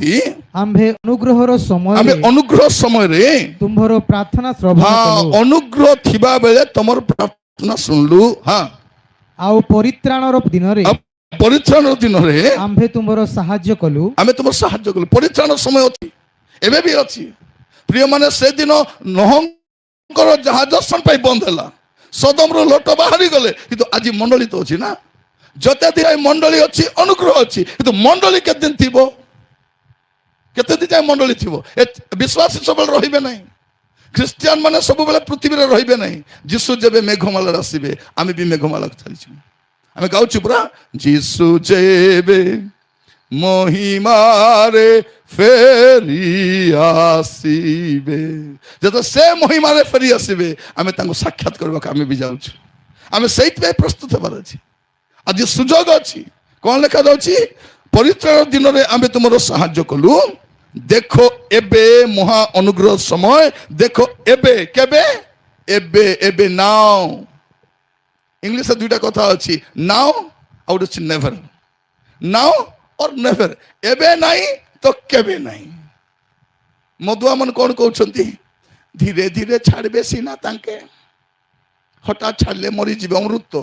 କହନ୍ତି ଆମ୍ଭେ ଅନୁଗ୍ରହର ଆମେ ସମୟରେ ଅନୁଗ୍ରହ ସମୟରେ ତୁମ୍ଭର ପ୍ରାର୍ଥନା ଶ୍ରବଣ କଲୁ ଅନୁଗ୍ରହ ଥିବା ବେଳେ ତମର ପ୍ରାର୍ଥନା ଶୁଣିଲୁ। ହଁ, ଆଉ ପରିତ୍ରାଣର ଦିନରେ ଆଉ ପରିତ୍ରାଣ ଦିନରେ ଆମ୍ଭେ ତୁମ୍ଭର ସାହାଯ୍ୟ କଲୁ। ଆମେ ତୁମର ସାହାଯ୍ୟ କଲୁ। ପରିତ୍ରାଣ ସମୟ ଅଛି, ଏବେ ବି ଅଛି। ପ୍ରିୟମାନେ, ସେଦିନ ନୋହଙ୍କର ଜାହାଜ ପାଇଁ ବନ୍ଦ ହେଲା, ସୋଦମର ଲୋଟ ବାହାରି ଗଲେ, କିନ୍ତୁ ଆଜି ମଣ୍ଡଳୀ ତ ଅଛି ନା। ଯେତେ ଦିନ ମଣ୍ଡଳୀ ଅଛି ଅନୁଗ୍ରହ ଅଛି, କିନ୍ତୁ ମଣ୍ଡଳୀ କେତେ ଦିନ ଥିବ? କେତେ ଦିନ ଯାଏ ମଣ୍ଡଳୀ ଥିବ? ବିଶ୍ୱାସୀ ସବୁବେଳେ ରହିବେ ନାହିଁ। ଖ୍ରୀଷ୍ଟିଆନ ମାନେ ସବୁବେଳେ ପୃଥିବୀରେ ରହିବେ ନାହିଁ। ଯୀଶୁ ଯେବେ ମେଘମାଳାରେ ଆସିବେ, ଆମେ ବି ମେଘମାଳାକୁ ଚାଲିଛୁ। ଆମେ ଗାଉଛୁ ପୁରା, ଯୀଶୁ ଯେବେ ମହିମାରେ ଫେରି ଆସିବେ, ଯେତେବେଳେ ସେ ମହିମାରେ ଫେରି ଆସିବେ, ଆମେ ତାଙ୍କୁ ସାକ୍ଷାତ କରିବାକୁ ଆମେ ବି ଯାଉଛୁ। ଆମେ ସେଇଥିପାଇଁ ପ୍ରସ୍ତୁତ ହେବାର ଅଛି। ଆଜି ସୁଯୋଗ ଅଛି। କଣ ଲେଖାଯାଉଛି? ପରିତ୍ରାଣ ଦିନରେ ଆମେ ତୁମର ସାହାଯ୍ୟ କଲୁ। ଦେଖ ଏବେ ମହା ଅନୁଗ୍ରହ ସମୟ। ଦେଖ ଏବେ, କେବେ? ଏବେ, ଏବେ, ନାଉ। ଇଂଲିଶରେ ଦୁଇଟା କଥା ଅଛି, ନାଉ ଆଉ ଗୋଟେ ଅଛି ନେଭର। ନାଉ ଅର୍ ନେଭର, ଏବେ ନାହିଁ ତ କେବେ ନାହିଁ। ମଦୁଆ ମାନେ କଣ କହୁଛନ୍ତି? ଧୀରେ ଧୀରେ ଛାଡ଼ିବେ ସିନା ତାଙ୍କେ, ହଠାତ୍ ଛାଡ଼ିଲେ ମରିଯିବେ, ଅମୃତ।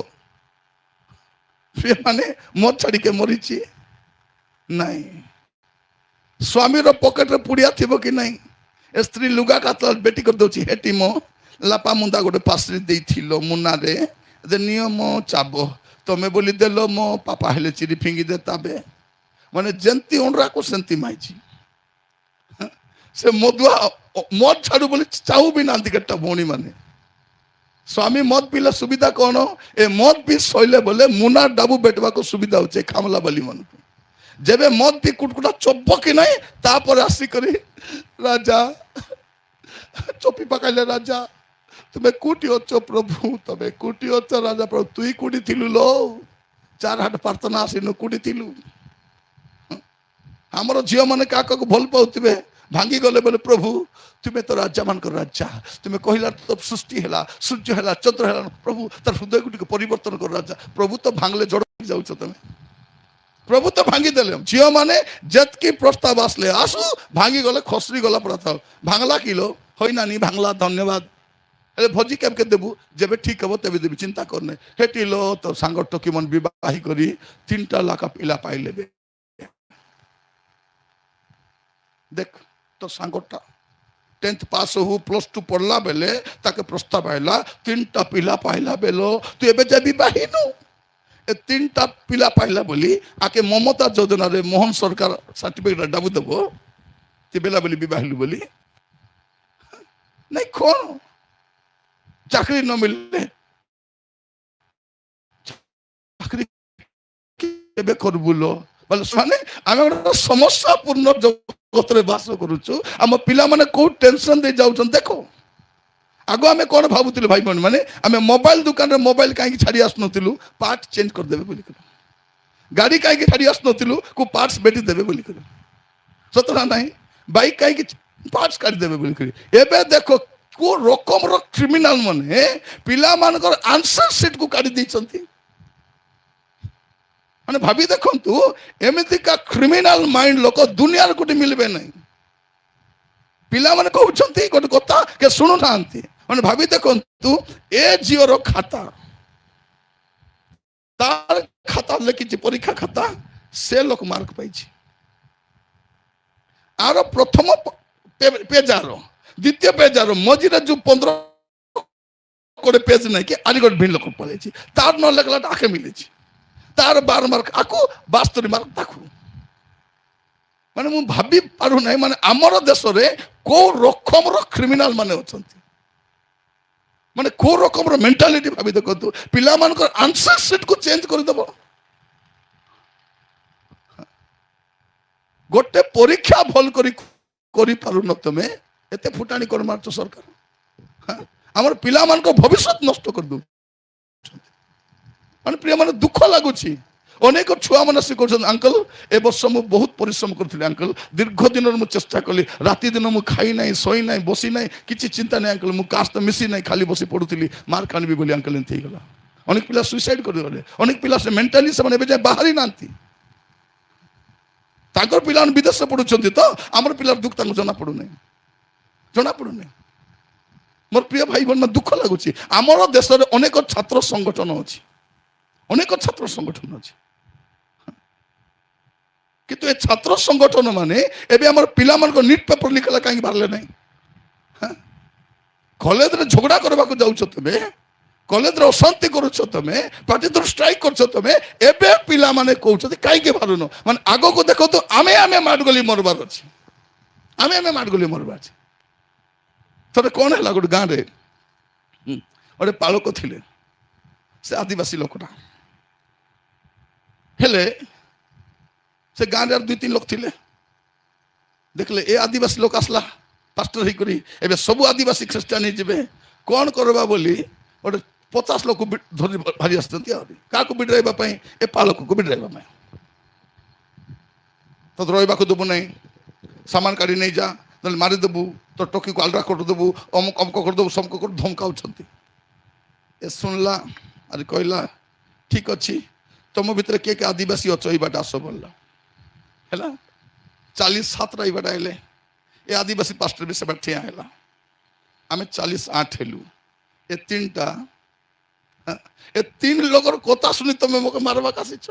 ମାନେ ମଦ ଛାଡ଼ିକେ ମରିଛି ନାଇଁ। ସ୍ୱାମୀର ପକେଟରେ ପୁଡ଼ିଆ ଥିବ କି ନାହିଁ? ଏ ସ୍ତ୍ରୀ ଲୁଗା କାତଲା ବେଟି କରିଦେଉଛି, ହେଟି ମୋ ଲାପା ମୁନ୍ଦା ଗୋଟେ ପାଶରି ଦେଇଥିଲ ମୁନାରେ, ନିୟମ ଚାବ ତମେ ବୋଲି ଦେଲ, ମୋ ପାପା ହେଲେ ଚିରି ଫିଙ୍ଗି ଦେ ତାବେ। ମାନେ ଯେମିତି ଅଣ୍ଡରାକୁ ସେମିତି ମାଇଛି। ସେ ମଦୁଆ ମଦ ଛାଡୁ ବୋଲି ଚାହୁ ବି ନାହାନ୍ତି କେତେଟା ଭଉଣୀ ମାନେ। ସ୍ୱାମୀ ମଦ ପିଇଲେ ସୁବିଧା କଣ? ଏ ମଦ ବି ସଇଲେ ବୋଲେ ମୁନା ଡାବୁ ବେଟବାକୁ ସୁବିଧା ହଉଛି ଖାମଲା ବାଲି ମାନଙ୍କୁ। ଯେବେ ମଦ ବି କୁଟକୁଟା ଚୋବ କି ନାହିଁ, ତାପରେ ଆସିକରି ରାଜା ଚୋପି ପକାଇଲେ, ରାଜା ତୁମେ କୋଉଠି ଅଛ ପ୍ରଭୁ? ତମେ କୋଉଠି ଅଛ ରାଜା? ପ୍ରଭୁ ତୁଇ କୋଉଠି ଥିଲୁ ଲୋ? 4 ହାଟ ପ୍ରାର୍ଥନା ଆସିନୁ, କୋଉଠି ଥିଲୁ? ଆମର ଝିଅ ମାନେ କାହାକୁ ଭଲ ପାଉଥିବେ, ଭାଙ୍ଗି ଗଲେ ବୋଲେ, ପ୍ରଭୁ ତୁମେ ତ ରାଜା ମାନଙ୍କର ରାଜା, ତୁମେ କହିଲା ତ ସୃଷ୍ଟି ହେଲା, ସୂର୍ଯ୍ୟ ହେଲା, ଚନ୍ଦ୍ର ହେଲା, ପ୍ରଭୁ ତାର ହୃଦୟକୁ ଟିକେ ପରିବର୍ତ୍ତନ କର ରାଜା। ପ୍ରଭୁ ତ ଭାଙ୍ଗିଲେ ଜଡ଼ ଯାଉଛ ତମେ। ପ୍ରଭୁ ତ ଭାଙ୍ଗି ଦେଲେ। ଝିଅ ମାନେ ଯେତକି ପ୍ରସ୍ତାବ ଆସିଲେ ଆସୁ, ଭାଙ୍ଗି ଗଲେ ଖସରି ଗଲା ପ୍ରସ୍ତାବ। ଭାଙ୍ଗଲା କିଲୋ ହଇନାନି, ଭାଙ୍ଗଲା, ଧନ୍ୟବାଦ। ହେଲେ ଭୋଜି କେବେ ଦେବୁ? ଯେବେ ଠିକ ହବ ତେବେ ଦେବି, ଚିନ୍ତା କରନେ। ହେଟି लो तो सांग टकी मन विवाही करी 3टा लाखा पिला पाइले। देख तो सांगटा 10th पास हो, +2 पढ़ला बेले ताके प्रस्ताव आइला, 3टा पिला पाइला बेलो तू एबे जे विवाही नु। ए 3टा पिला पाइला बोली आके ममता योजना रे मोहन सरकार सर्टिफिकेट डाबू देबो ते बेला बोली विवाहिलु बोली नहीं। कौन चाकरी न मिलले चाकरी केबे करबुलो बोले माने आमे गोटे समस्या पूर्ण जगत रे वास करूछु। आम पिला माने को टेंशन दे जाउछन। देखो आगो आमे कोन भाबुतिलु भाई बहन माने आमे मोबाइल दुकान रे मोबाइल काहे छाड़ी आसनतिलु, पार्ट चेंज कर देबे बोली। गाड़ी काहे छाड़ी आसनतिलु, को पार्ट्स बेटी देबे बोली। सतरा नहीं बाइक काहे पार्ट्स काढी देबे बोली। एबे देखो को रकम रो क्रिमिनल माने पिला मानकर आंसर शीट को काढी दैछंती। माने भाभी देखंतु एमिति का क्रिमिनल माइंड लोक दुनिया रे कोटी मिलबे नहीं। पिला माने कहउछंती गोटे कथा के सुनु थांती। माने भाभी देखंतु ए जियो रो खाता तार खाता लेकिछि परीक्षा खाता से लोक मार्क पाइछि। आरो प्रथम पेजारो द्वितीय पेजारो मझिरे जो 15 कोड़े पेज नहीं कि आज गोटे भिन्न लोक पड़े तार न लगला आके मिले तार 12 मार्क आको 72 मार्क ताकू। माने मु भाभी पारु नहीं माने आमर देश रे को रकम रो क्रिमिनल माने अछंती। माने को रकम रो मेंटालिटी भाभी देखंतु पिला मानकर आंसर शीट को चेंज कर दबो। गोटे परीक्षा भल करी पारु न तमे एते फुटाणी कर मारछ सरकार। हमर पिला मान को भविष्य नष्ट कर दउ। माने प्रिय माने दुख लागुछि। अनेक छुआ मन से कहछन अंकल ए वर्ष मु बहुत परिश्रम करथिले अंकल, दीर्घ दिन मु चेष्टा कली, राति दिन मु खाई नाही, सोई नाही, बसी नाही, किछि चिंता नाही अंकल, मु कास्ट मिसी नाही, खाली बसी पडुथिली, मार कानबी बोली अंकल एंथि गला। अनेक पिला सुसाइड कर गले, अनेक पिला से मेंटली से माने बे बाहरी नांती। ତାଙ୍କର ପିଲାମାନେ ବିଦେଶରେ ପଢୁଛନ୍ତି ତ ଆମର ପିଲାର ଦୁଃଖ ତାଙ୍କୁ ଜଣା ପଡୁନି। ମୋର ପ୍ରିୟ ଭାଇ ଭଉଣୀ, ଦୁଃଖ ଲାଗୁଛି। ଆମର ଦେଶରେ ଅନେକ ଛାତ୍ର ସଂଗଠନ ଅଛି, କିନ୍ତୁ ଏ ଛାତ୍ର ସଂଗଠନ ମାନେ ଏବେ ଆମର ପିଲାମାନଙ୍କ ନିଟ୍ ପେପର ଲିକ୍ ହେଲା କାହିଁକି ବାହାରିଲେ ନାହିଁ? କଲେଜରେ ଝଗଡ଼ା କରିବାକୁ ଯାଉଛ ତମେ, କଲେଜରେ ଅଶାନ୍ତି କରୁଛ ତମେ, ପାର୍ଟିଦର ଷ୍ଟ୍ରାଇକ୍ କରୁଛ ତମେ, ଏବେ ପିଲାମାନେ କହୁଛନ୍ତି କାହିଁକି ବାହାରୁନ? ମାନେ ଆଗକୁ ଦେଖନ୍ତୁ ଆମେ ମାଡଗୋଲି ମରବାର ଅଛି, ଥରେ କଣ ହେଲା, ଗୋଟେ ଗାଁରେ ଗୋଟେ ପାଳକ ଥିଲେ, ସେ ଆଦିବାସୀ ଲୋକଟା। ହେଲେ ସେ ଗାଁରେ ଆଉ 2-3 ଲୋକ ଥିଲେ। ଦେଖିଲେ ଏ ଆଦିବାସୀ ଲୋକ ଆସିଲା ପାଷ୍ଟର ହେଇକରି, ଏବେ ସବୁ ଆଦିବାସୀ ଖ୍ରୀଷ୍ଟିଆନ ହେଇଯିବେ, କଣ କରିବା ବୋଲି ଗୋଟେ 50 ଲୋକ ଧରି ଭାରି ଆସିଛନ୍ତି। ଆହୁରି କାହାକୁ ବିଡରାଇବା ପାଇଁ? ଏ ପାଳକକୁ ବିଡରାଇବା ପାଇଁ। ତ ରହିବାକୁ ଦେବୁ ନାହିଁ, ସାମାନ କାଢି ନେଇ ଯା, ନହେଲେ ମାରିଦେବୁ, ତ ଟୋକିକୁ ଆଲରା କରିଦେବୁ, ଅମକ କରିଦେବୁ, ସମକ କରି ଧମକାଉଛନ୍ତି। ଏ ଶୁଣିଲା, ଆରେ କହିଲା ଠିକ ଅଛି, ତମ ଭିତରେ କିଏ କିଏ ଆଦିବାସୀ ଅଛ ଏଇ ବାଟେ ଆସ ବୋଲିଲା। ହେଲା 47 ଏଇ ବାଟେ ଆଇଲେ। ଏ ଆଦିବାସୀ ପାଷ୍ଟର ବି ସେବା ଠିଆ ହେଲା। ଆମେ 48 ହେଲୁ। ଏ 3 ଲୋକର କଥା ଶୁଣି ତମେ ମୋତେ ମାରବାକୁ ଆସିଛ?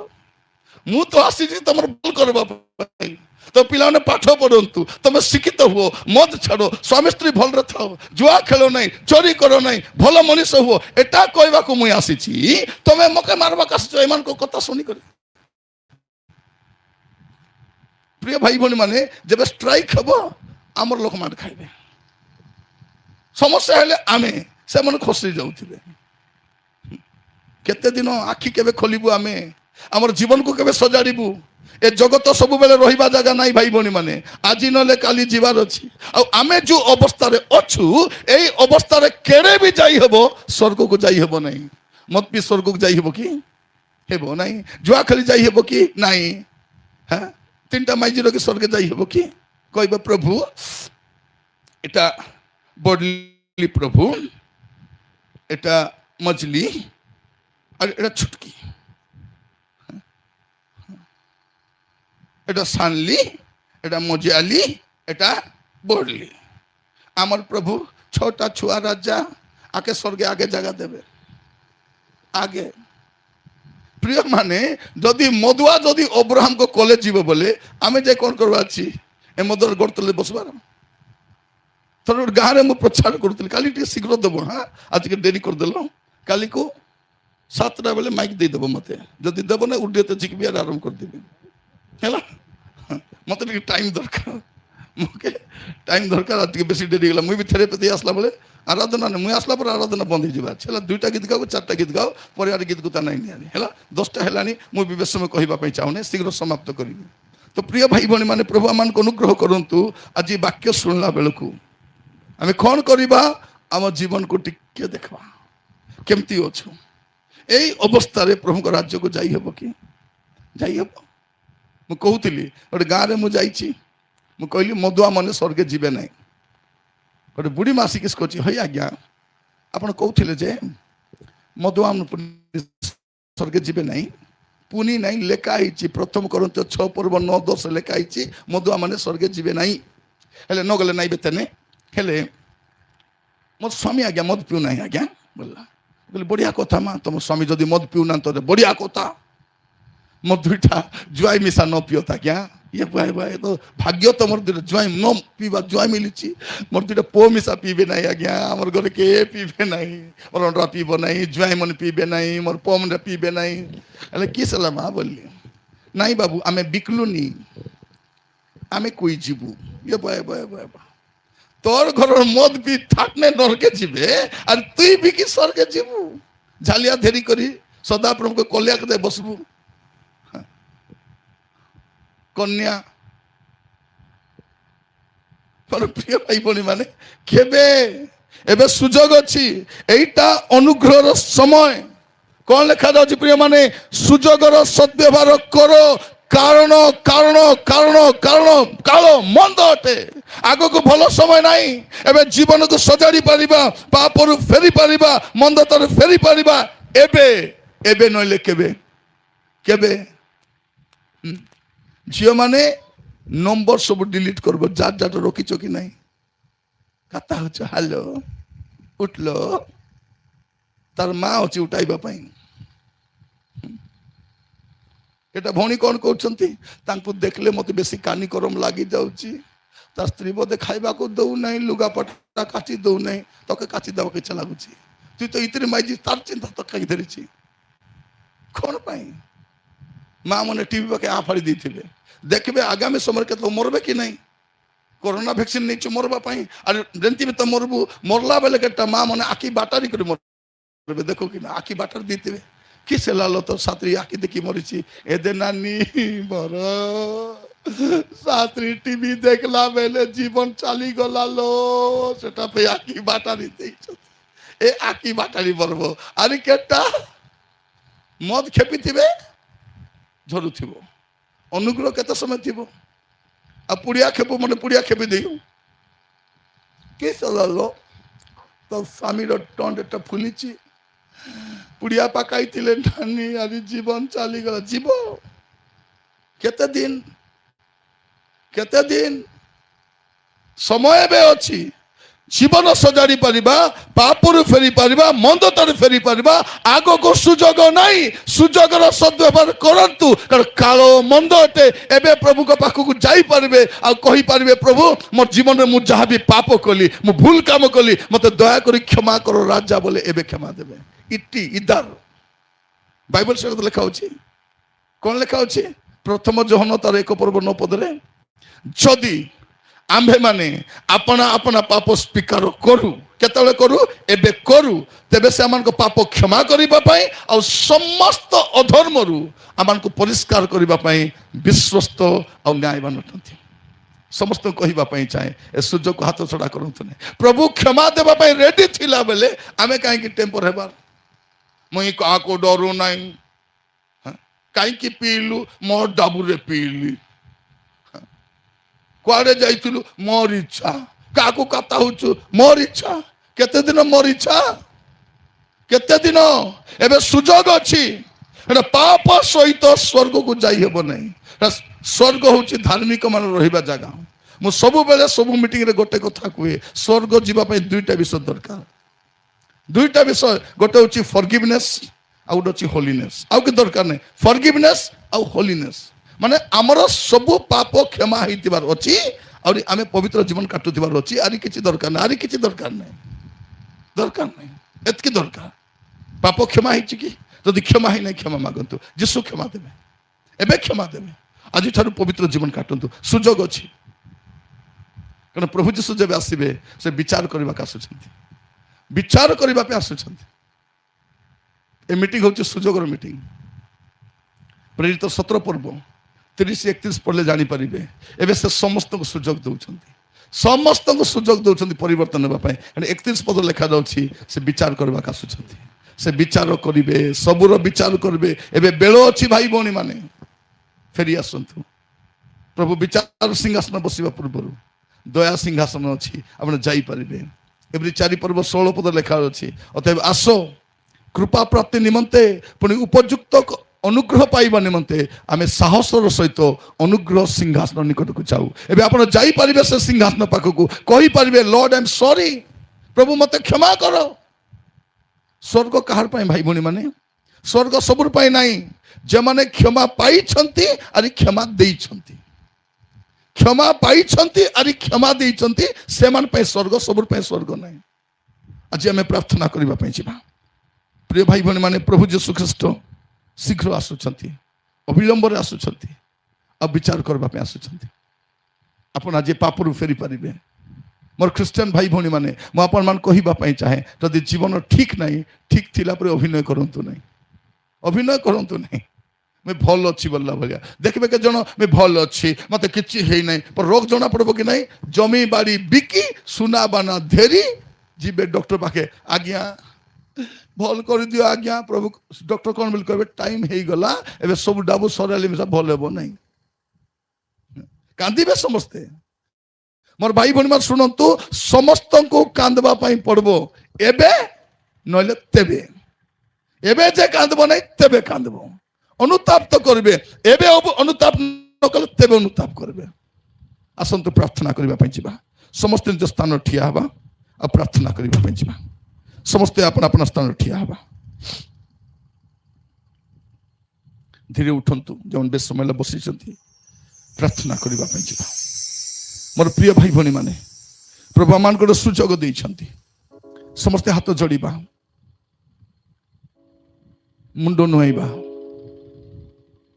ମୁଁ ତ ଆସିଛି ତମର ଭଲ କରିବା ପାଇଁ। ତ ପିଲାମାନେ ପାଠ ପଢନ୍ତୁ, ତମେ ଶିକ୍ଷିତ ହୁଅ, ମଦ ଛାଡ, ସ୍ୱାମୀ ସ୍ତ୍ରୀ ଭଲରେ ଥାଅ, ଜୁଆ ଖେଳ ନାହିଁ, ଚୋରି କର ନାହିଁ, ଭଲ ମଣିଷ ହୁଅ, ଏଟା କହିବାକୁ ମୁଁ ଆସିଛି। ତମେ ମୋତେ ମାରବାକୁ ଆସିଛ ଏମାନଙ୍କ କଥା ଶୁଣିକରି। ପ୍ରିୟ ଭାଇ ଭଉଣୀ ମାନେ, ଯେବେ ଷ୍ଟ୍ରାଇକ୍ ହବ ଆମର ଲୋକମାନେ ଖାଇବେ, ସମସ୍ୟା ହେଲେ ସେମାନେ ଖସି ଯାଉଥିବେ। କେତେ ଦିନ ଆଖି କେବେ ଖୋଲିବୁ ଆମେ? ଆମର ଜୀବନକୁ କେବେ ସଜାଡ଼ିବୁ? ଏ ଜଗତ ସବୁବେଳେ ରହିବା ଜାଗା ନାହିଁ ଭାଇ ଭଉଣୀ ମାନେ, ଆଜି ନହେଲେ କାଲି ଯିବାର ଅଛି। ଆଉ ଆମେ ଯୋଉ ଅବସ୍ଥାରେ ଅଛୁ, ଏଇ ଅବସ୍ଥାରେ କେଡ଼େ ବି ଯାଇ ହେବ, ସ୍ୱର୍ଗକୁ ଯାଇ ହେବ ନାହିଁ। ମତ ବି ସ୍ୱର୍ଗକୁ ଯାଇ ହେବ କି? ହେବ ନାହିଁ। ଜୁଆ ଖେଳି ଯାଇ ହେବ କି? ନାହିଁ। 3ଟା ମାଇଜି ରଖି ସ୍ୱର୍ଗ ଯାଇ ହେବ କି? କହିବ ପ୍ରଭୁ এটা বডলি, প্রভু এটা মজলি, আর এটা ছুটকি, এটা সানলি, এটা মজালি, এটা বডলি। আমার প্রভু 6টা ছুয়া রাজা আগে স্বর্গে আগে জায়গা দেবে আগে। প্রিয় মানে, যদি মদুয়া যদি অব্রাহামকে কলেজ যাব বলে, আমি যাই কোন করবা আছি এ মদুয়ার গড়তলে বসবার। थोड़ा गाँव में प्रचार करूँ, काली टे शीघ्र देव, हाँ आज के डेरी करदेल, काली को 7टा बेले माइक देदेव मत, जदि देव ना उड़े तो झिकबी आरम्भ करदेवी है। मत टाइम दरकार, मुझे टाइम दरकार। आज बेस डेरी गला, मुझे थेरेपी आसला बेले आराधना नहीं, मुझे आसला पर आराधना बंद हो जाए। 2टा गीत गाओ, 4टा गीत गाओ, पर गीत गुता नहीं है। 10टा है, मुझे बेस समय कहवाई चाहूनी, शीघ्र समाप्त करी। तो प्रिय भाई भौणी मैंने, प्रभु आम अनुग्रह करूँ। आज वाक्य शुणला बेलू आमे कौन करिबा? आम जीवन को टिके देखबा केमती अछु। एई अवस्था रे प्रभु को राज्य को जाई हबो कि? जाई हबो। मु कहूतिली गोटे गाँव रे मु जाईची, मु कहली मदुआ मने स्वर्गे जीवे नहीं। गोटे बुढ़ी मासी किस कहछि, हई आज्ञा आपण कहूथिले जे मदुआ स्वर्गे जीवे नहीं, पुनी नहीं लेखा आईची। प्रथम करंत 6 पर्व 9-10 लेखा आईची मदुआ मने स्वर्गे जीवे नहीं। हेले न गले नहीं बेतने हेले मोर स्वामी आज्ञा मद पिऊ ना आज्ञा बोला। बोले बढ़िया कथा माँ, तुम स्वामी जदि मद पिऊ ना तो बढ़िया कथा, मद 2टा जुआई मिसा न पिओता क्या? ये भाई भाई तो भाग्य तो मोर 2टा जुआई न पीवा जुआई मिली, मोर 2टा पो मिसा पीबे ना आज्ञा। आमर घर के पीबे नहीं, मोर अंडा पीब नहीं, जुआई मन पीबे नहीं, मोर पो मन पीबे नहीं। हेले किस ହେଲା माँ बोली, नहीं बाबू आमे बिकलुनी, आमे कोई जीवू। ये भाई भाई भाई तोर घर मद पी थाकने नरके जीवे, और तुई भी कि स्वर्गे जीवू। झालिया धेरी करी सदा प्रभु को कलिया के बसबू। कन्या प्रिय भाई भौणी माने, केबे एबे सुजोग अछि, एइटा अनुग्रहर समय। कौन लिखा जाउछि प्रिय माने? सुजोगर सद्व्यवहार करो, कारण कारण कारण कारण काल मंद अटे। आग को भल समय नहीं, एबे जीवन को सजाड़ी पारिबा, पापरु फेरी पारिबा, मंदतर फेरी पारिबा एबे एबे नइले केबे केबे। झियो माने ନମ୍ବର ସବୁ ଡିଲିଟ୍ କରିବ, ଯାର ଯାର ରଖିଛ କି ନାହିଁ। କଥା ହଉଛ ହ୍ୟାଲୋ ଉଠିଲ, ତାର ମା ଅଛି ଉଠାଇବା ପାଇଁ। এটা ଭଉଣୀ କ'ଣ କହୁଛନ୍ତି, ତାଙ୍କୁ ଦେଖିଲେ ମତେ ବେଶୀ କାନି କରମ ଲାଗି ଯାଉଛି। ତା ସ୍ତ୍ରୀ ବୋଧେ ଖାଇବାକୁ ଦଉନାହିଁ, ଲୁଗାପଟା କାଚି ଦଉନାହିଁ, ତକେ କାଚି ଦେବାକୁ ଇଚ୍ଛା ଲାଗୁଛି। তুই তো ইতিରେ ମାଇଛି, ତାର ଚିନ୍ତା ତ ଖାଇ ଧରିଛି କ'ଣ ପାଇଁ। ମା ମାନେ ଟିଭି ପାଖେ ଆ ଫାଡ଼ି ଦେଇଥିବେ, ଦେଖିବେ ଆଗାମୀ ସମୟରେ କେତେ ମରବେ କି ନାହିଁ। କରୋନା ଭ୍ୟାକ୍ସିନ୍ ନେଇଛୁ ମରବା ପାଇଁ, ଆରେ ଯେମିତି ବି ତ ମରବୁ, ମରଲା ବେଲେ କେଟା ମା ମାନେ ଆଖି ବାଟାରି କରି ମରବେ। ଦେଖ କି ନା ଆଖି ବାଟାରି ଦେଇଥିବେ, କି ସେ ଲାଲ তোর সাঁতরি আঁকি দেখি মরিছি। এদের নানি বড় সাঁতরি টিভি দেখলা বেলে জীবন চালি গলালো, সেটা পে আঁকি বাটারি দিয়েছ। এ আঁকি বাটারি বলব, আরে কেটা মদ খেপিথিবে ঝরুথিব, অনুগ্রহ কেতে সময় থিব, আর পুড়িয়া খেপু মানে পুড়িয়া খেপি দিও। কে চলালো তোর স্বামীর টন্ড একটা ফুলিছি, পুড়িয়া পাকাইଥିଲେ নানি, আরে জীবন চালিগলা। জীব কেতে দিন, কেতে দিন সময় ଏବେ ଅଛି। ଜୀବନ ସଜାଡ଼ି ପାରିବା, ପାପରୁ ଫେରି ପାରିବା, ମନ୍ଦତାରୁ ଫେରି ପାରିବା। ଆଗକୁ ସୁଯୋଗ ନାହିଁ, ସୁଯୋଗର ସଦ୍ବ୍ୟବହାର କରନ୍ତୁ, କାରଣ କାଳ ମନ୍ଦ ଅଟେ। ଏବେ ପ୍ରଭୁଙ୍କ ପାଖକୁ ଯାଇପାରିବେ ଆଉ କହିପାରିବେ, ପ୍ରଭୁ ମୋ ଜୀବନରେ ମୁଁ ଯାହା ବି ପାପ କଲି, ମୁଁ ଭୁଲ କାମ କଲି, ମୋତେ ଦୟାକରି କ୍ଷମା କର ରାଜା ବୋଲେ ଏବେ କ୍ଷମା ଦେବେ। ଇଟି ଇଦାର ବାଇବଲ ସହିତ ଲେଖା ଅଛି। କ'ଣ ଲେଖା ଅଛି? ପ୍ରଥମ ଯୋହନ ତାର 1:9 ଯଦି ଆମ୍ଭେମାନେ ଆପଣା ଆପଣା ପାପ ସ୍ୱୀକାର କରୁ, କେତେବେଳେ କରୁ? ଏବେ କରୁ, ତେବେ ସେ ଆମମାନଙ୍କ ପାପ କ୍ଷମା କରିବା ପାଇଁ ଆଉ ସମସ୍ତ ଅଧର୍ମରୁ ଆମମାନଙ୍କୁ ପରିଷ୍କାର କରିବା ପାଇଁ ବିଶ୍ୱସ୍ତ ଆଉ ନ୍ୟାୟବାନ ଅଟନ୍ତି। ସମସ୍ତଙ୍କୁ କହିବା ପାଇଁ ଚାହେଁ, ଏ ସୁଯୋଗକୁ ହାତ ଛଡ଼ା କରନ୍ତୁ ନାହିଁ। ପ୍ରଭୁ କ୍ଷମା ଦେବା ପାଇଁ ରେଡି ଥିଲା ବେଲେ ଆମେ କାହିଁକି ଟେମ୍ପର ହେବାର? ମୁଇଁ କାହାକୁ ଡରୁ ନାହିଁ, କାହିଁକି ପିଇଲୁ? ମୋ ଡାବୁରେ ପିଇଲି। କୁଆଡେ ଯାଇଥିଲୁ? ମୋର ଇଚ୍ଛା। କାହାକୁ କଥା ହଉଛୁ? ମୋର ଇଚ୍ଛା। କେତେ ଦିନ ମୋର ଇଚ୍ଛା? କେତେ ଦିନ? ଏବେ ସୁଯୋଗ ଅଛି। ପାପ ସହିତ ସ୍ୱର୍ଗକୁ ଯାଇ ହେବ ନାହିଁ। ସ୍ୱର୍ଗ ହଉଛି ଧାର୍ମିକ ମାନେ ରହିବା ଜାଗା। ମୁଁ ସବୁବେଳେ ସବୁ ମିଟିଂରେ ଗୋଟେ କଥା କୁହେ, ସ୍ୱର୍ଗ ଯିବା ପାଇଁ ଦୁଇଟା ବିଷୟ ଦରକାର। ଦୁଇଟା ବିଷୟ, ଗୋଟେ ହଉଛି ଫରଗିଭନେସ୍, ଆଉ ଗୋଟେ ହଉଛି ହୋଲିନେସ୍। ଆଉ କିଛି ଦରକାର ନାହିଁ। ଫରଗିଭନେସ୍ ଆଉ ହୋଲିନେସ୍ ମାନେ ଆମର ସବୁ ପାପ କ୍ଷମା ହେଇଥିବାର ଅଛି, ଆହୁରି ଆମେ ପବିତ୍ର ଜୀବନ କାଟୁଥିବାର ଅଛି। ଆରି କିଛି ଦରକାର ନାହିଁ, ଆରି କିଛି ଦରକାର ନାହିଁ, ଦରକାର ନାହିଁ, ଏତିକି ଦରକାର। ପାପ କ୍ଷମା ହେଇଛି କି? ଯଦି କ୍ଷମା ହେଇନାହିଁ, କ୍ଷମା ମାଗନ୍ତୁ, ଯୀଶୁ କ୍ଷମା ଦେବେ, ଏବେ କ୍ଷମା ଦେବେ। ଆଜିଠାରୁ ପବିତ୍ର ଜୀବନ କାଟନ୍ତୁ, ସୁଯୋଗ ଅଛି। କାରଣ ପ୍ରଭୁ ଯୀଶୁ ଯେବେ ଆସିବେ, ସେ ବିଚାର କରିବାକୁ ଆସୁଛନ୍ତି, ବିଚାର କରିବା ପାଇଁ ଆସୁଛନ୍ତି। ଏ ମିଟିଂ ହଉଛି ସୁଯୋଗର ମିଟିଂ। ପ୍ରେରିତ 17 ପର୍ବ 30-31 ପଢ଼ିଲେ ଜାଣିପାରିବେ। ଏବେ ସେ ସମସ୍ତଙ୍କୁ ସୁଯୋଗ ଦେଉଛନ୍ତି, ସମସ୍ତଙ୍କୁ ସୁଯୋଗ ଦେଉଛନ୍ତି ପରିବର୍ତ୍ତନ ହେବା ପାଇଁ। 31 ପଦ ଲେଖାଯାଉଛି, ସେ ବିଚାର କରିବାକୁ ଆସୁଛନ୍ତି, ସେ ବିଚାର କରିବେ, ସବୁର ବିଚାର କରିବେ। ଏବେ ବେଳ ଅଛି ଭାଇ ଭଉଣୀ ମାନେ, ଫେରି ଆସନ୍ତୁ। ପ୍ରଭୁ ବିଚାର ସିଂହାସନ ବସିବା ପୂର୍ବରୁ ଦୟା ସିଂହାସନ ଅଛି, ଆପଣ ଯାଇପାରିବେ। ଏଭଳି 4 ପର୍ବ 16 ପଦ ଲେଖା ଅଛି, ଅତଏବ ଆସ କୃପା ପ୍ରାପ୍ତି ନିମନ୍ତେ, ପୁଣି ଉପଯୁକ୍ତ ଅନୁଗ୍ରହ ପାଇବା ନିମନ୍ତେ ଆମେ ସାହସର ସହିତ ଅନୁଗ୍ରହ ସିଂହାସନ ନିକଟକୁ ଯାଉ। ଏବେ ଆପଣ ଯାଇପାରିବେ ସେ ସିଂହାସନ ପାଖକୁ, କହିପାରିବେ, ଲର୍ଡ ଆଇ ଏମ୍ ସରି, ପ୍ରଭୁ ମୋତେ କ୍ଷମା କର। ସ୍ୱର୍ଗ କାହାର ପାଇଁ ଭାଇ ଭଉଣୀ ମାନେ? ସ୍ୱର୍ଗ ସବୁର ପାଇଁ ନାହିଁ। ଯେମାନେ କ୍ଷମା ପାଇଛନ୍ତି ଆରି କ୍ଷମା ଦେଇଛନ୍ତି, କ୍ଷମା ପାଇଛନ୍ତି ଆରି କ୍ଷମା ଦେଇଛନ୍ତି, ସେମାନଙ୍କ ପାଇଁ ସ୍ୱର୍ଗ, ସବୁର ପାଇଁ ସ୍ୱର୍ଗ ନାହିଁ। ଆଜି ଆମେ ପ୍ରାର୍ଥନା କରିବା ପାଇଁ ଯିବା। ପ୍ରିୟ ଭାଇ ଭଉଣୀ ମାନେ, ପ୍ରଭୁ ଯୀଶୁ ଖ୍ରୀଷ୍ଟ ଶୀଘ୍ର ଆସୁଛନ୍ତି, ଅବିଳମ୍ବରେ ଆସୁଛନ୍ତି, ଆଉ ବିଚାର କରିବା ପାଇଁ ଆସୁଛନ୍ତି। ଆପଣ ଆଜି ପାପରୁ ଫେରି ପାରିବେ। ମୋର ଖ୍ରୀଷ୍ଟିଆନ ଭାଇ ଭଉଣୀ ମାନେ, ମୁଁ ଆପଣମାନଙ୍କୁ କହିବା ପାଇଁ ଚାହେଁ, ଯଦି ଜୀବନ ଠିକ୍ ନାହିଁ, ଠିକ୍ ଥିଲା ପରେ ଅଭିନୟ କରନ୍ତୁ ନାହିଁ, ଅଭିନୟ କରନ୍ତୁ ନାହିଁ। ମୁଁ ଭଲ ଅଛି ବୋଲିଲା ଭଳିଆ ଦେଖିବେ କେତେ ଜଣ, ମୁଁ ଭଲ ଅଛି, ମୋତେ କିଛି ହେଇନାହିଁ, ରୋଗ ଜଣା ପଡ଼ିବ କି ନାହିଁ? ଜମି ବାଡ଼ି ବିକି ସୁନା ବାନା ଧେରି ଯିବେ ଡକ୍ଟର ପାଖେ, ଆଜ୍ଞା ଭଲ କରିଦିଅ ଆଜ୍ଞା। ପ୍ରଭୁ ଡକ୍ଟର କ'ଣ ବୋଲି କହିବେ? ଟାଇମ୍ ହେଇଗଲା, ଏବେ ସବୁ ଡାବୁ ସରାଇଲେ ମିଶା ଭଲ ହେବ ନାହିଁ। କାନ୍ଦିବେ ସମସ୍ତେ। ମୋର ଭାଇ ଭଉଣୀ ମାନେ ଶୁଣନ୍ତୁ, ସମସ୍ତଙ୍କୁ କାନ୍ଦବା ପାଇଁ ପଡ଼ିବ, ଏବେ ନହେଲେ ତେବେ। ଏବେ ଯେ କାନ୍ଦବ ନାହିଁ, ତେବେ କାନ୍ଦବ। ଅନୁତାପ ତ କରିବେ, ଏବେ ଅନୁତାପ ନ କଲେ ତେବେ ଅନୁତାପ କରିବେ। ଆସନ୍ତୁ ପ୍ରାର୍ଥନା କରିବା ପାଇଁ ଯିବା। ସମସ୍ତେ ନିଜ ସ୍ଥାନ ଠିଆ ହେବା ଆଉ ପ୍ରାର୍ଥନା କରିବା ପାଇଁ ଯିବା। ସମସ୍ତେ ଆପଣ ଆପଣ ସ୍ଥାନରେ ଠିଆ ହେବା। ଧୀରେ ଉଠନ୍ତୁ, ଯେଉଁମାନେ ବେଶ ସମୟ ହେଲା ବସିଛନ୍ତି, ପ୍ରାର୍ଥନା କରିବା ପାଇଁ ଯିବା। ମୋର ପ୍ରିୟ ଭାଇ ଭଉଣୀ ମାନେ, ପ୍ରଭୁ ଆମମାନଙ୍କୁ ଗୋଟେ ସୁଯୋଗ ଦେଇଛନ୍ତି। ସମସ୍ତେ ହାତ ଯୋଡ଼ିବା, ମୁଣ୍ଡ ନୁଆଇବା।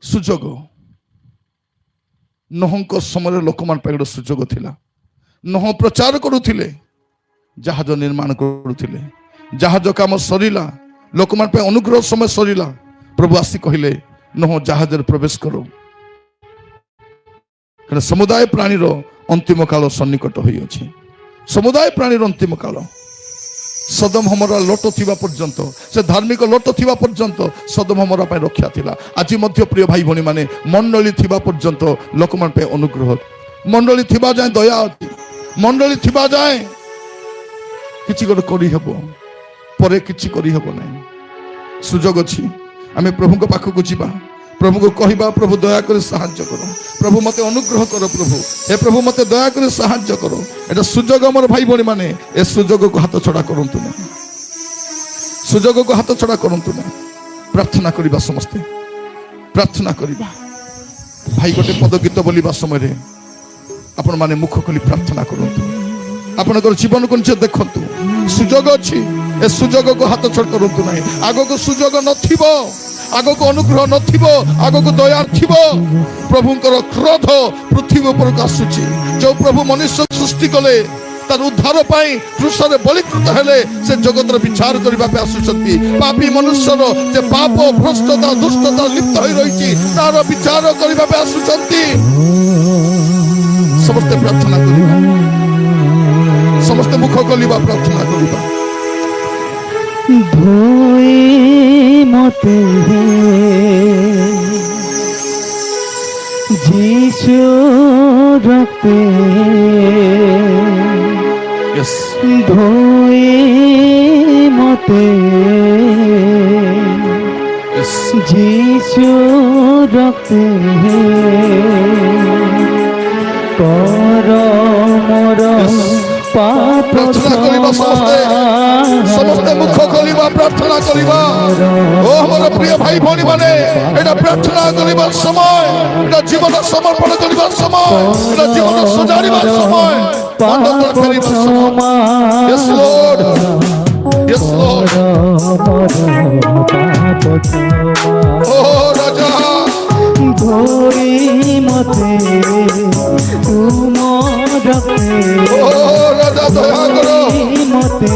ସୁଯୋଗ ନୋହଙ୍କ ସମୟରେ ଲୋକମାନଙ୍କ ପାଇଁ ଗୋଟେ ସୁଯୋଗ ଥିଲା। ନୋହ ପ୍ରଚାର କରୁଥିଲେ, ଜାହାଜ ନିର୍ମାଣ କରୁଥିଲେ। ଜାହାଜ କାମ ସରିଲା, ଲୋକମାନଙ୍କ ପାଇଁ ଅନୁଗ୍ରହ ସମୟ ସରିଲା। ପ୍ରଭୁ ଆସି କହିଲେ, ନୋହ ଜାହାଜରେ ପ୍ରବେଶ କର, କାରଣ ସମୁଦାୟ ପ୍ରାଣୀର ଅନ୍ତିମ କାଳ ସନ୍ନିକଟ ହୋଇଅଛି। ସମୁଦାୟ ପ୍ରାଣୀର ଅନ୍ତିମ କାଳ। ସଦମ ହମରା ଲୋଟ ଥିବା ପର୍ଯ୍ୟନ୍ତ, ସେ ଧାର୍ମିକ ଲୋଟ ଥିବା ପର୍ଯ୍ୟନ୍ତ ସଦମ ହମରା ପାଇଁ ରକ୍ଷା ଥିଲା। ଆଜି ମଧ୍ୟ ପ୍ରିୟ ଭାଇ ଭଉଣୀ ମାନେ, ମଣ୍ଡଳୀ ଥିବା ପର୍ଯ୍ୟନ୍ତ ଲୋକମାନଙ୍କ ପାଇଁ ଅନୁଗ୍ରହ, ମଣ୍ଡଳୀ ଥିବା ଯାଏଁ ଦୟା ଅଛି, ମଣ୍ଡଳୀ ଥିବା ଯାଏଁ କିଛି ଗୋଟେ କରିହେବ, ପରେ କିଛି କରିହେବ ନାହିଁ। ସୁଯୋଗ ଅଛି, ଆମେ ପ୍ରଭୁଙ୍କ ପାଖକୁ ଯିବା, ପ୍ରଭୁଙ୍କୁ କହିବା, ପ୍ରଭୁ ଦୟାକରି ସାହାଯ୍ୟ କର, ପ୍ରଭୁ ମୋତେ ଅନୁଗ୍ରହ କର, ପ୍ରଭୁ ହେ ପ୍ରଭୁ ମୋତେ ଦୟାକରି ସାହାଯ୍ୟ କର। ଏଟା ସୁଯୋଗ ମୋର ଭାଇ ଭଉଣୀ ମାନେ, ଏ ସୁଯୋଗକୁ ହାତ ଛଡ଼ା କରନ୍ତୁ ନାହିଁ, ସୁଯୋଗକୁ ହାତ ଛଡ଼ା କରନ୍ତୁ ନାହିଁ। ପ୍ରାର୍ଥନା କରିବା, ସମସ୍ତେ ପ୍ରାର୍ଥନା କରିବା। ଭାଇ ଗୋଟେ ପଦ ଗୀତ ବୋଲିବା ସମୟରେ ଆପଣ ମାନେ ମୁଖ ଖୋଲି ପ୍ରାର୍ଥନା କରନ୍ତୁ। ଆପଣଙ୍କର ଜୀବନକୁ ନିଜେ ଦେଖନ୍ତୁ। ସୁଯୋଗ ଅଛି, ଏ ସୁଯୋଗକୁ ହାତ ଛଡ଼ା କରନ୍ତୁ ନାହିଁ। ଆଗକୁ ସୁଯୋଗ ନଥିବ, ଆଗକୁ ଅନୁଗ୍ରହ ନଥିବ, ଆଗକୁ ଦୟା ଥିବ। ପ୍ରଭୁଙ୍କର କ୍ରୋଧ ପୃଥିବୀ ଉପରକୁ ଆସୁଛି। ଯୋଉ ପ୍ରଭୁ ମନୁଷ୍ୟ ସୃଷ୍ଟି କଲେ, ତାର ଉଦ୍ଧାର ପାଇଁ କୃଷରେ ବଳିକୃତ ହେଲେ, ସେ ଜଗତର ବିଚାର କରିବା ପାଇଁ ଆସୁଛନ୍ତି। ପାପୀ ମନୁଷ୍ୟର ଯେ ପାପ, ଭ୍ରଷ୍ଟତା, ଦୁଷ୍ଟତା ଲିପ୍ତ ହୋଇ ରହିଛି, ତାର ବିଚାର କରିବା ପାଇଁ ଆସୁଛନ୍ତି। ସମସ୍ତେ ପ୍ରାର୍ଥନା କରିବା, ସମସ୍ତେ ମୁଖ ଖୋଲିବା, ପ୍ରାର୍ଥନା କରିବା। ধোয়ে মতে যিশু রক্তে Yes. ধোয়ে মতে Yes. যিশু রক্তে কর মোর পাপ প্রার্থনা করিবা সমস্তে, সমস্তে মুখ খোলিবা, প্রার্থনা করিবা। ও আমার প্রিয় ভাই ভଉଣୀ মানে, এটা প্রার্থনা করিবার সময়, এটা জীবন সমর্পণ করিবার সময়, এটা জীবন সজাড়িবার সময়, মণ্ডল ফেরিবার সময়। Yes Lord, yes Lord. ও রাজা, ধোই মতে তুম রক্তে ও রাজা দয়া করো। মতে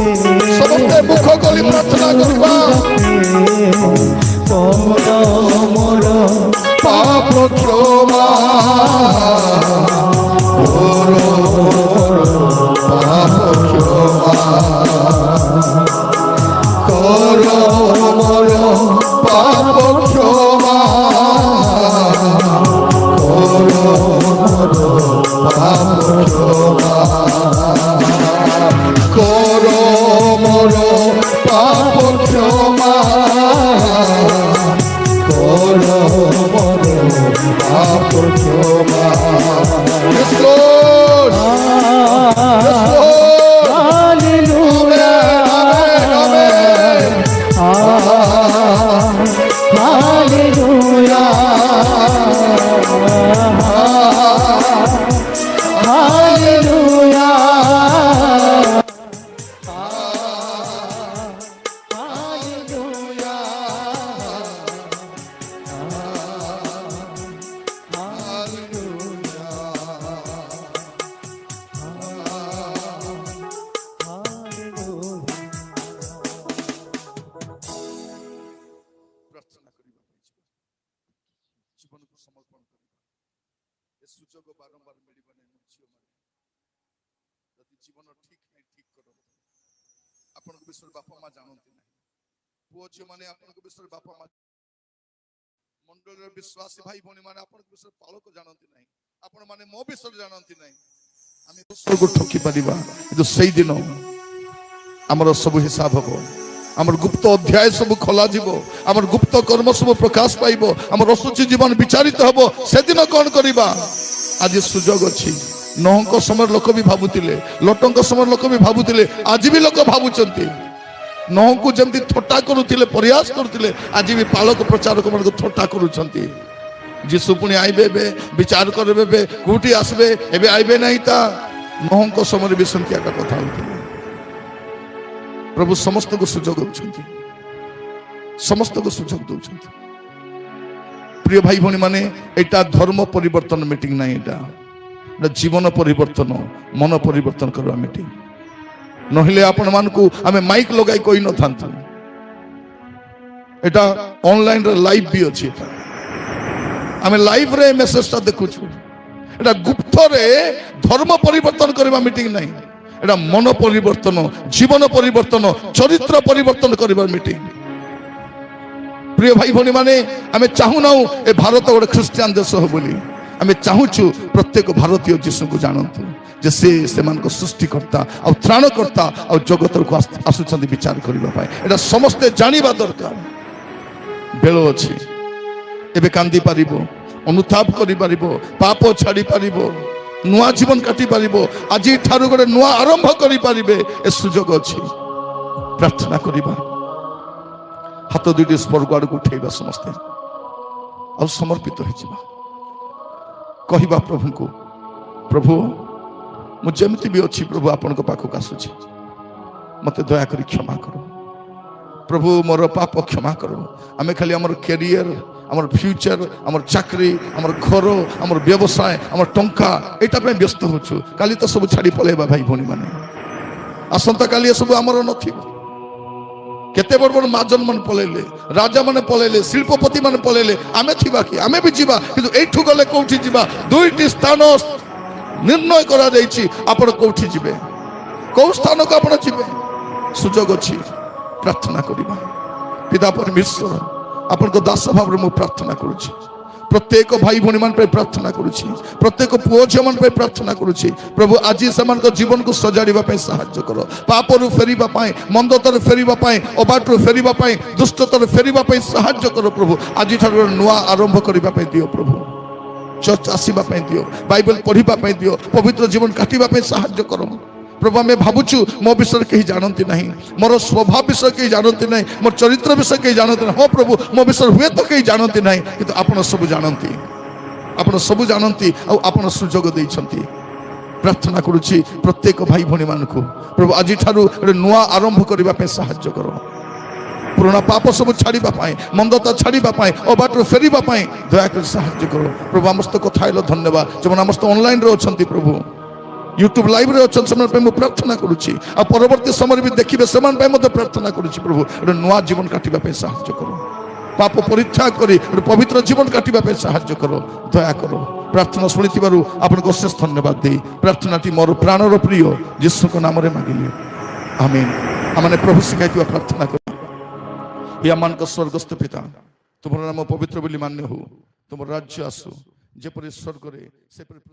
সমস্তে মুখ খোলি প্রার্থনা করিবা। পর মোর পাপ ক্ষমা করো, পাপ ক্ষমা করো, মোর পাপ ক্ষমা করো, পাপ ক্ষমা করো, মোর পাপ ক্ষমা করো, মোর পাপ ক্ষমা। Yes Lord, yes Lord. Hallelujah Amen, amen. Hallelujah hallelujah ପ୍ରାର୍ଥନା କରିବା, ଜୀବନକୁ ସମର୍ପଣ କରିବା। ଏ ସୁଯୋଗ ବାରମ୍ବାର ମିଳିବ ନାହିଁ। ମୋ ଝିଅମାନେ, ଯଦି ଜୀବନ ଠିକ ନାହିଁ, ଠିକ କରନ୍ତୁ। ଆପଣଙ୍କ ବିଷୟରେ ବାପା ମା ଜାଣନ୍ତି ନାହିଁ। ପୁଅ ଝିଅମାନେ ଆପଣଙ୍କ ବିଷୟରେ ବାପା ମା, ମଣ୍ଡଳୀର ବିଶ୍ୱାସୀ ଭାଇ ଭଉଣୀ ମାନେ ଆପଣଙ୍କ ବିଷୟରେ ପାଳକ ଜାଣନ୍ତି ନାହିଁ। ଆପଣମାନେ ମୋ ବିଷୟରେ ଜାଣନ୍ତି ନାହିଁ। ଆମେ ଈଶ୍ୱରକୁ ଠକି ପାରିବା, କିନ୍ତୁ ସେଇଦିନ ଆମର ସବୁ ହିସାବ ହବ। ଆମର ଗୁପ୍ତ ଅଧ୍ୟାୟ ସବୁ ଖୋଲାଯିବ, ଆମର ଗୁପ୍ତ କର୍ମ ସବୁ ପ୍ରକାଶ ପାଇବ, ଆମର ଅଶୁଚି ଜୀବନ ବିଚାରିତ ହବ। ସେଦିନ କଣ କରିବା? ଆଜି ସୁଯୋଗ ଅଛି, ନହଙ୍କ ସମୟରେ ଲୋକ ବି ଭାବୁଥିଲେ, ଲଟଙ୍କ ସମୟରେ ଲୋକ ବି ଭାବୁଥିଲେ, ଆଜି ବି ଲୋକ ଭାବୁଛନ୍ତି। ନହଙ୍କୁ ଯେମିତି ଥଟ୍ଟା କରୁଥିଲେ, ପରିହାସ କରୁଥିଲେ, ଆଜି ବି ପାଳକ ପ୍ରଚାରକ ମାନଙ୍କୁ ଥଟ୍ଟା କରୁଛନ୍ତି। ଯୀଶୁ ପୁଣି ଆଇବେ, ଏବେ ବିଚାର କରିବେ, ଏବେ କୋଉଠି ଆସିବେ, ଏବେ ଆଇବେ ନାହିଁ ତା। ନହଙ୍କ ସମୟରେ ବି ସେମିତି ଏକା କଥା ହଉଥିଲେ। ପ୍ରଭୁ ସମସ୍ତଙ୍କୁ ସୁଯୋଗ ଦେଉଛନ୍ତି, ସମସ୍ତଙ୍କୁ ସୁଯୋଗ ଦେଉଛନ୍ତି। প্রিয় ভাই ভଉଣୀ ମାନେ, ଏଇଟା ଧର୍ମ ପରିବର୍ତ୍ତନ ମିଟିଂ ନାହିଁ, ଏଇଟା ଜୀବନ ପରିବର୍ତ୍ତନ, ମନ ପରିବର୍ତ୍ତନ କରିବା ମିଟିଂ। ନହେଲେ ଆପଣମାନଙ୍କୁ ଆମେ ମାଇକ୍ ଲଗାଇ କହିନଥାନ୍ତୁ। ଏଇଟା ଅନଲାଇନରେ ଲାଇଭ୍ ବି ଅଛି। ଏଟା ଆମେ ଲାଇଭରେ ମେସେଜଟା ଦେଖୁଛୁ। ଏଟା ଗୁପ୍ତରେ ଧର୍ମ ପରିବର୍ତ୍ତନ କରିବା ମିଟିଂ ନାହିଁ, ଏଟା ମନ ପରିବର୍ତ୍ତନ, ଜୀବନ ପରିବର୍ତ୍ତନ, ଚରିତ୍ର ପରିବର୍ତ୍ତନ କରିବା ମିଟିଂ। প্রিয় ভাই ভଉଣୀ ମାନେ, ଆମେ ଚାହୁଁନାହୁଁ ଏ ଭାରତ ଗୋଟେ ଖ୍ରୀଷ୍ଟିଆନ ଦେଶ ହଉ ବୋଲି। ଆମେ ଚାହୁଁଛୁ ପ୍ରତ୍ୟେକ ଭାରତୀୟ ଯୀଶୁଙ୍କୁ ଜାଣନ୍ତୁ, ଯେ ସେ ସେମାନଙ୍କ ସୃଷ୍ଟିକର୍ତ୍ତା ଆଉ ତ୍ରାଣକର୍ତ୍ତା ଆଉ ଜଗତକୁ ଆସୁଛନ୍ତି ବିଚାର କରିବା ପାଇଁ। ଏଟା ସମସ୍ତେ ଜାଣିବା ଦରକାର। ବେଳ ଅଛି, ଏବେ କାନ୍ଦି ପାରିବ, ଅନୁତାପ କରିପାରିବ, ପାପ ଛାଡ଼ି ପାରିବ, ନୂଆ ଜୀବନ କାଟି ପାରିବ। ଆଜି ଠାରୁ ଗୋଟେ ନୂଆ ଆରମ୍ଭ କରିପାରିବେ, ଏ ସୁଯୋଗ ଅଛି। ପ୍ରାର୍ଥନା କରିବା, ହାତ ଦୁଇଟି ସ୍ପର୍ଗ ଆଡ଼କୁ ଉଠେଇବା ସମସ୍ତେ, ଆଉ ସମର୍ପିତ ହେଇଯିବା। କହିବା ପ୍ରଭୁଙ୍କୁ, ପ୍ରଭୁ ମୁଁ ଯେମିତି ବି ଅଛି ପ୍ରଭୁ ଆପଣଙ୍କ ପାଖକୁ ଆସୁଛି, ମୋତେ ଦୟାକରି କ୍ଷମା କର। ପ୍ରଭୁ ମୋର ପାପ କ୍ଷମା କର। ଆମେ ଖାଲି ଆମର କ୍ୟାରିୟର, ଆମର ଫ୍ୟୁଚର, ଆମର ଚାକରି, ଆମର ଘର, ଆମର ବ୍ୟବସାୟ, ଆମର ଟଙ୍କା, ଏଇଟା ପାଇଁ ବ୍ୟସ୍ତ ହେଉଛୁ। କାଲି ତ ସବୁ ଛାଡ଼ି ପଳେଇବା ଭାଇ ଭଉଣୀ ମାନେ। ଆସନ୍ତାକାଲି ଏସବୁ ଆମର ନଥିବ। କେତେ ବଡ଼ ବଡ଼ ମାଜନ ମାନେ ପଳେଇଲେ, ରାଜା ମାନେ ପଳେଇଲେ, ଶିଳ୍ପପତି ମାନେ ପଳେଇଲେ, ଆମେ ଥିବା କି? ଆମେ ବି ଯିବା, କିନ୍ତୁ ଏଇଠୁ ଗଲେ କୋଉଠି ଯିବା? ଦୁଇଟି ସ୍ଥାନ ନିର୍ଣ୍ଣୟ କରାଯାଇଛି। ଆପଣ କୋଉଠି ଯିବେ? କୋଉ ସ୍ଥାନକୁ ଆପଣ ଯିବେ? ସୁଯୋଗ ଅଛି, ପ୍ରାର୍ଥନା କରିବା। ପିତା ପରମେଶ୍ୱର, ଆପଣଙ୍କ ଦାସ ଭାବରେ ମୁଁ ପ୍ରାର୍ଥନା କରୁଛି। ପ୍ରତ୍ୟେକ ଭାଇ ଭଉଣୀ ମାନଙ୍କ ପାଇଁ ପ୍ରାର୍ଥନା କରୁଛି। ପ୍ରତ୍ୟେକ ପୁଅ ଝିଅ ମାନଙ୍କ ପାଇଁ ପ୍ରାର୍ଥନା କରୁଛି। ପ୍ରଭୁ ଆଜି ସେମାନଙ୍କ ଜୀବନକୁ ସଜାଡ଼ିବା ପାଇଁ ସାହାଯ୍ୟ କର। ପାପରୁ ଫେରିବା ପାଇଁ, ମନ୍ଦତାରୁ ଫେରିବା ପାଇଁ, ଅବାଟରୁ ଫେରିବା ପାଇଁ, ଦୁଷ୍ଟତାରୁ ଫେରିବା ପାଇଁ ସାହାଯ୍ୟ କର ପ୍ରଭୁ। ଆଜିଠାରୁ ନୂଆ ଆରମ୍ଭ କରିବା ପାଇଁ ଦିଅ ପ୍ରଭୁ। ଚର୍ଚ୍ଚ ଆସିବା ପାଇଁ ଦିଅ, ବାଇବେଲ ପଢିବା ପାଇଁ ଦିଅ, ପବିତ୍ର ଜୀବନ କାଟିବା ପାଇଁ ସାହାଯ୍ୟ କର ପ୍ରଭୁ। ଆମେ ଭାବୁଛୁ ମୋ ବିଷୟରେ କେହି ଜାଣନ୍ତି ନାହିଁ, ମୋର ସ୍ୱଭାବ ବିଷୟରେ କେହି ଜାଣନ୍ତି ନାହିଁ, ମୋର ଚରିତ୍ର ବିଷୟରେ କେହି ଜାଣନ୍ତି ନାହିଁ। ହଁ ପ୍ରଭୁ, ମୋ ବିଷୟରେ ହୁଏତ କେହି ଜାଣନ୍ତି ନାହିଁ, କିନ୍ତୁ ଆପଣ ସବୁ ଜାଣନ୍ତି, ଆପଣ ସବୁ ଜାଣନ୍ତି, ଆଉ ଆପଣ ସୁଯୋଗ ଦେଇଛନ୍ତି। ପ୍ରାର୍ଥନା କରୁଛି ପ୍ରତ୍ୟେକ ଭାଇ ଭଉଣୀ ମାନଙ୍କୁ, ପ୍ରଭୁ ଆଜିଠାରୁ ଗୋଟେ ନୂଆ ଆରମ୍ଭ କରିବା ପାଇଁ ସାହାଯ୍ୟ କର। ପୁରୁଣା ପାପ ସବୁ ଛାଡ଼ିବା ପାଇଁ, ମନ୍ଦତା ଛାଡ଼ିବା ପାଇଁ, ଅବାଟରୁ ଫେରିବା ପାଇଁ ଦୟାକରି ସାହାଯ୍ୟ କର ପ୍ରଭୁ। ଆମ ସହିତ କଥା ହେଲ ଧନ୍ୟବାଦ। ଯେଉଁମାନେ ଆମ ସହିତ ଅନଲାଇନରେ ଅଛନ୍ତି ପ୍ରଭୁ, ୟୁଟ୍ୟୁବ ଲାଇଭରେ ଅଛନ୍ତି, ସେମାନଙ୍କ ପାଇଁ ମୁଁ ପ୍ରାର୍ଥନା କରୁଛି। ଆଉ ପରବର୍ତ୍ତୀ ସମୟରେ ବି ଦେଖିବେ, ସେମାନଙ୍କ ପାଇଁ ମଧ୍ୟ ପ୍ରାର୍ଥନା କରୁଛି ପ୍ରଭୁ। ଗୋଟେ ନୂଆ ଜୀବନ କାଟିବା ପାଇଁ ସାହାଯ୍ୟ କର। ପାପ ପରିତ୍ୟାଗ କରି ଗୋଟେ ପବିତ୍ର ଜୀବନ କାଟିବା ପାଇଁ ସାହାଯ୍ୟ କର, ଦୟା କର। ପ୍ରାର୍ଥନା ଶୁଣିଥିବାରୁ ଆପଣଙ୍କୁ ଅଶେଷ ଧନ୍ୟବାଦ ଦେଇ ପ୍ରାର୍ଥନାଟି ମୋର ପ୍ରାଣର ପ୍ରିୟ ଯୀଶୁଙ୍କ ନାମରେ ମାଗିଲି, ଆମେନ୍। ଆମମାନେ ପ୍ରଭୁ ଶିଖାଇଥିବା ପ୍ରାର୍ଥନା କର। हे अमान का स्वर्गस्थ पिता, तुम्हारा नाम पवित्र बोली मान्य हो, तुम राज्य आसु, जेपरि स्वर्ग रे सेपरि